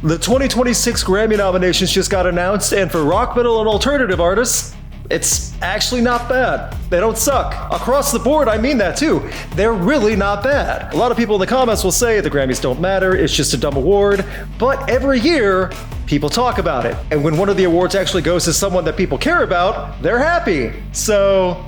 The 2026 Grammy nominations just got announced, and for rock, metal, and alternative artists, it's actually not bad. They don't suck. Across the board, I mean that too. They're really not bad. A lot of people in the comments will say the Grammys don't matter, it's just a dumb award, but every year, people talk about it. And when one of the awards actually goes to someone that people care about, they're happy. So,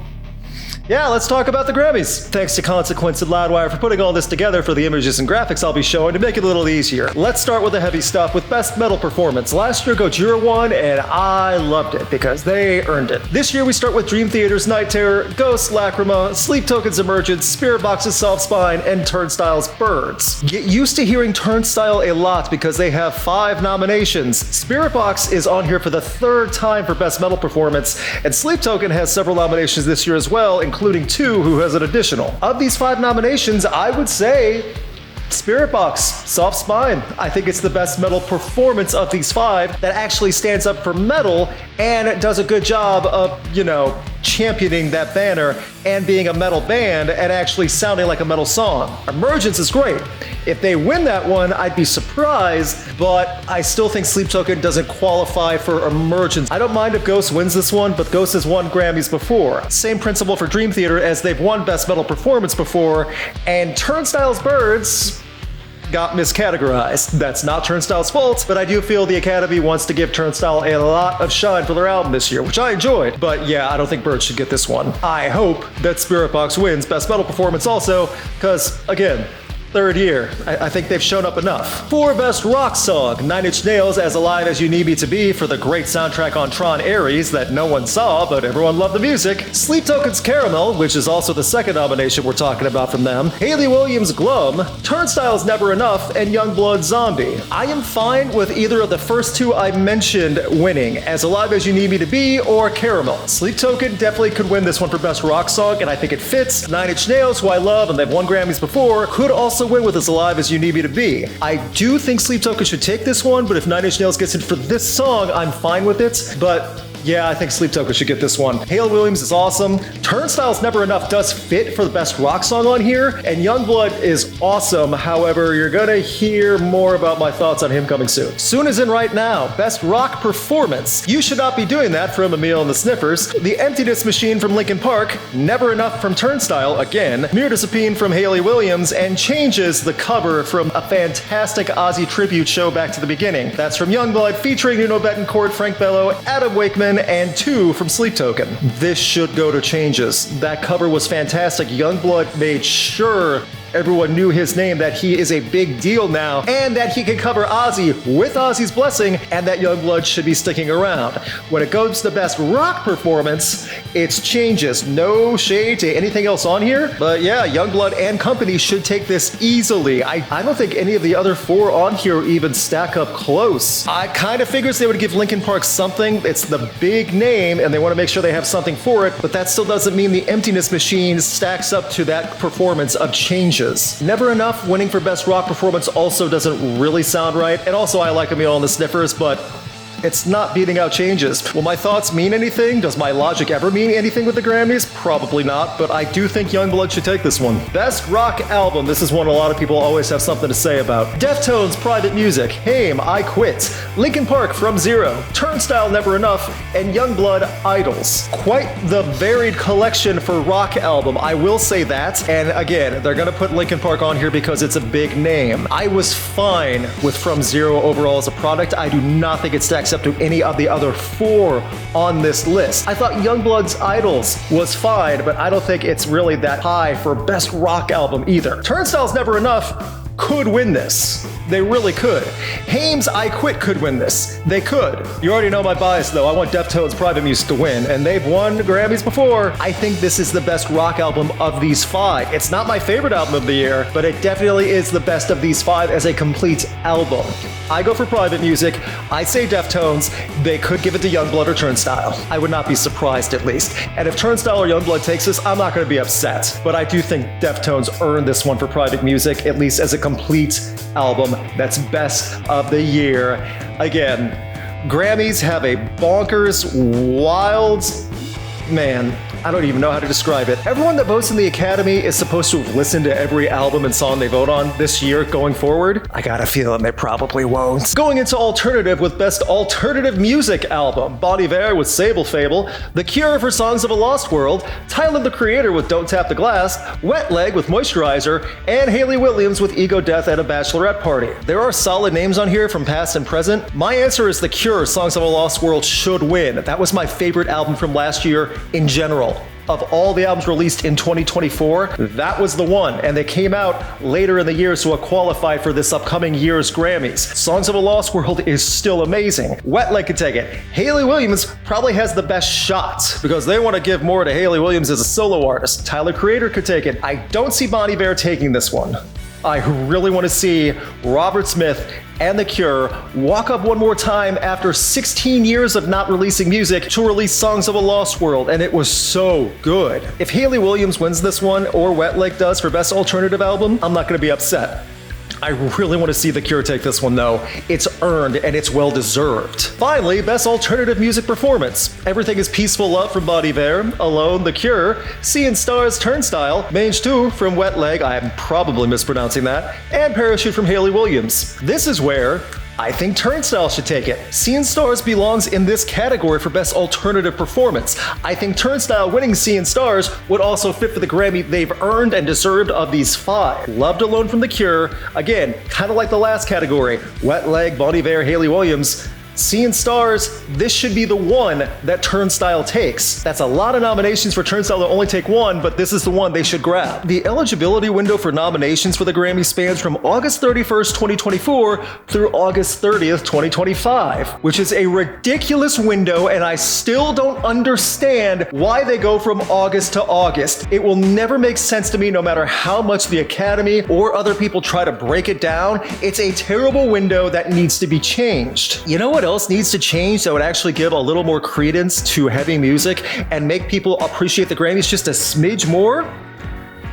yeah, let's talk about the Grammys. Thanks to Consequence and Loudwire for putting all this together for the images and graphics I'll be showing to make it a little easier. Let's start with the heavy stuff with Best Metal Performance. Last year, Gojira won, and I loved it because they earned it. This year, we start with Dream Theater's Night Terror, Ghost, Lachryma, Sleep Token's Emergence, Spiritbox's Soft Spine, and Turnstile's Birds. Get used to hearing Turnstile a lot because they have 5 nominations. Spiritbox is on here for the 3rd time for Best Metal Performance, and Sleep Token has several nominations this year as well, including 2 who has an additional. Of these 5 nominations, I would say Spiritbox, Soft Spine. I think it's the best metal performance of these 5 that actually stands up for metal and does a good job of, championing that banner and being a metal band and actually sounding like a metal song. Emergence is great. If they win that one, I'd be surprised, but I still think Sleep Token doesn't qualify for Emergence. I don't mind if Ghost wins this one, but Ghost has won Grammys before. Same principle for Dream Theater, as they've won Best Metal Performance before, and Turnstile's Birds got miscategorized. That's not Turnstile's fault, but I do feel the Academy wants to give Turnstile a lot of shine for their album this year, which I enjoyed. But yeah, I don't think Bird should get this one. I hope that Spiritbox wins Best Metal Performance also, because, again, 3rd year. I think they've shown up enough. For Best Rock Song, 9 Inch Nails' As Alive As You Need Me To Be for the great soundtrack on Tron Ares that no one saw, but everyone loved the music. Sleep Token's Caramel, which is also the 2nd nomination we're talking about from them. Hayley Williams' Glum, Turnstile's Never Enough, and Yungblud Zombie. I am fine with either of the first 2 I mentioned winning, As Alive As You Need Me To Be or Caramel. Sleep Token definitely could win this one for Best Rock Song, and I think it fits. 9 Inch Nails, who I love and they've won Grammys before, could also win with As Alive As You Need Me To Be. I do think Sleep Token should take this one, but if 9 Inch Nails gets it for this song, I'm fine with it. But yeah, I think Sleep Token should get this one. Hayley Williams is awesome. Turnstile's Never Enough does fit for the best rock song on here, and Yungblud is awesome. However, you're gonna hear more about my thoughts on him coming soon. Soon as in right now, Best Rock Performance. You Should Not Be Doing That from Amyl and the Sniffers, The Emptiness Machine from Linkin Park, Never Enough from Turnstile again, Mirtazapine from Hayley Williams, and Changes, the cover from a fantastic Ozzy tribute show Back to the Beginning. That's from Yungblud featuring Nino, Bettencourt, Frank Bello, Adam Wakeman, and 2 from Sleep Token. This should go to Changes. That cover was fantastic. Yungblud made sure everyone knew his name, that he is a big deal now, and that he can cover Ozzy with Ozzy's blessing, and that Yungblud should be sticking around. When it goes to the best rock performance, it's Changes. No shade to anything else on here, but yeah, Yungblud and company should take this easily. I don't think any of the other 4 on here even stack up close. I kind of figures they would give Linkin Park something. It's the big name, and they want to make sure they have something for it, but that still doesn't mean the Emptiness Machine stacks up to that performance of Changes. Never Enough winning for Best Rock Performance also doesn't really sound right, and also I like Amyl and the Sniffers, but it's not beating out Changes. Will my thoughts mean anything? Does my logic ever mean anything with the Grammys? Probably not, but I do think Yungblud should take this one. Best Rock Album. This is one a lot of people always have something to say about. Deftones, Private Music, Haim, I Quit, Linkin Park, From Zero, Turnstile, Never Enough, and Yungblud, Idols. Quite the varied collection for rock album, I will say that. And again, they're gonna put Linkin Park on here because it's a big name. I was fine with From Zero overall as a product. I do not think it stacks up to any of the other 4 on this list. I thought Yungblud's Idols was fine, but I don't think it's really that high for best rock album either. Turnstile's Never Enough could win this. They really could. Haim's I Quit could win this. They could. You already know my bias though. I want Deftones Private Music to win, and they've won Grammys before. I think this is the best rock album of these 5. It's not my favorite album of the year, but it definitely is the best of these 5 as a complete album. I go for Private Music. I say Deftones. They could give it to Yungblud or Turnstile. I would not be surprised at least. And if Turnstile or Yungblud takes this, I'm not going to be upset. But I do think Deftones earned this one for Private Music, at least as a complete album that's best of the year. Again, Grammys have a bonkers, wild, man, I don't even know how to describe it. Everyone that votes in the Academy is supposed to have listened to every album and song they vote on this year going forward. I got a feeling they probably won't. Going into alternative with Best Alternative Music Album, Bon Iver with Sable Fable, The Cure for Songs of a Lost World, Tyler the Creator with Don't Tap the Glass, Wet Leg with Moisturizer, and Hayley Williams with Ego Death at a Bachelorette Party. There are solid names on here from past and present. My answer is The Cure, Songs of a Lost World should win. That was my favorite album from last year in general. Of all the albums released in 2024, that was the one, and they came out later in the year, so it qualified for this upcoming year's Grammys. Songs of a Lost World is still amazing. Wet Leg could take it. Hayley Williams probably has the best shot because they want to give more to Hayley Williams as a solo artist. Tyler Creator could take it. I don't see Bon Iver taking this one. I really want to see Robert Smith and The Cure walk up one more time after 16 years of not releasing music to release Songs of a Lost World, and it was so good. If Hayley Williams wins this one, or Wet Leg does for Best Alternative Album, I'm not going to be upset. I really want to see The Cure take this one though. It's earned and it's well deserved. Finally, Best Alternative Music Performance. Everything is Peaceful Love from Bon Iver, Alone, The Cure, Seeing Stars, Turnstile, Mange 2 from Wet Leg, I am probably mispronouncing that, and Parachute from Hayley Williams. This is where I think Turnstile should take it. Seeing Stars belongs in this category for Best Alternative Performance. I think Turnstile winning Seeing Stars would also fit for the Grammy they've earned and deserved of these 5. Loved Alone from The Cure, again, kind of like the last category. Wet Leg, Bon Iver, Hayley Williams. Seeing Stars, this should be the one that Turnstile takes. That's a lot of nominations for Turnstile to only take one, but this is the one they should grab. The eligibility window for nominations for the Grammy spans from August 31st, 2024 through August 30th, 2025, which is a ridiculous window, and I still don't understand why they go from August to August. It will never make sense to me no matter how much the Academy or other people try to break it down. It's a terrible window that needs to be changed. You know what else needs to change that would actually give a little more credence to heavy music and make people appreciate the Grammys just a smidge more?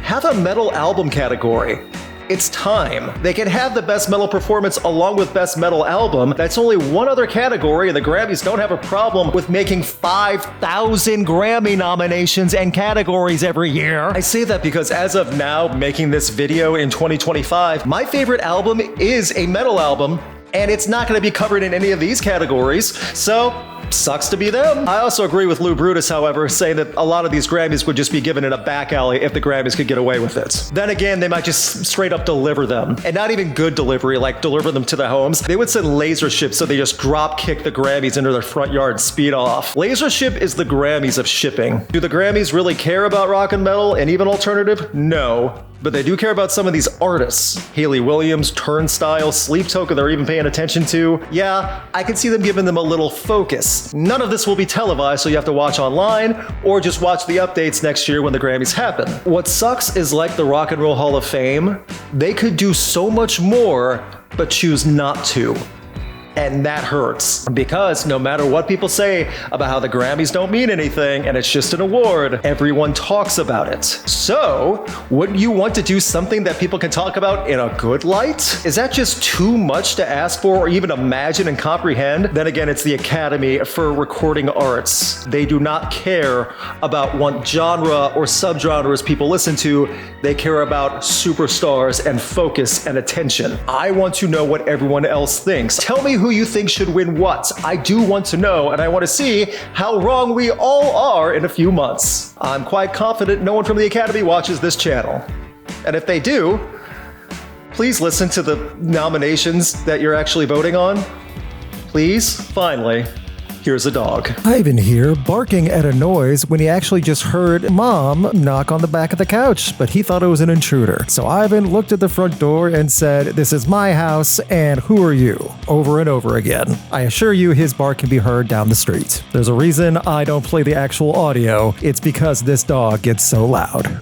Have a metal album category. It's time. They can have the Best Metal Performance along with Best Metal Album. That's only one other category, and the Grammys don't have a problem with making 5,000 Grammy nominations and categories every year. I say that because as of now, making this video in 2025, my favorite album is a metal album, and it's not going to be covered in any of these categories, so sucks to be them. I also agree with Lou Brutus, however, saying that a lot of these Grammys would just be given in a back alley if the Grammys could get away with it. Then again, they might just straight up deliver them, and not even good delivery, like deliver them to the homes. They would send laser ships so they just drop kick the Grammys into their front yard and speed off. Laser ship is the Grammys of shipping. Do the Grammys really care about rock and metal and even alternative? No. But they do care about some of these artists. Hayley Williams, Turnstile, Sleep Token they're even paying attention to. Yeah, I can see them giving them a little focus. None of this will be televised, so you have to watch online or just watch the updates next year when the Grammys happen. What sucks is, like the Rock and Roll Hall of Fame, they could do so much more, but choose not to. And that hurts, because no matter what people say about how the Grammys don't mean anything and it's just an award, everyone talks about it. So, wouldn't you want to do something that people can talk about in a good light? Is that just too much to ask for or even imagine and comprehend? Then again, it's the Academy for Recording Arts. They do not care about what genre or subgenres people listen to. They care about superstars and focus and attention. I want to know what everyone else thinks. Tell me who you think should win what. I do want to know, and I want to see how wrong we all are in a few months. I'm quite confident no one from the Academy watches this channel. And if they do, please listen to the nominations that you're actually voting on. Please, finally. Here's a dog. Ivan here, barking at a noise when he actually just heard Mom knock on the back of the couch, but he thought it was an intruder. So Ivan looked at the front door and said, "This is my house, and who are you?" over and over again. I assure you his bark can be heard down the street. There's a reason I don't play the actual audio. It's because this dog gets so loud.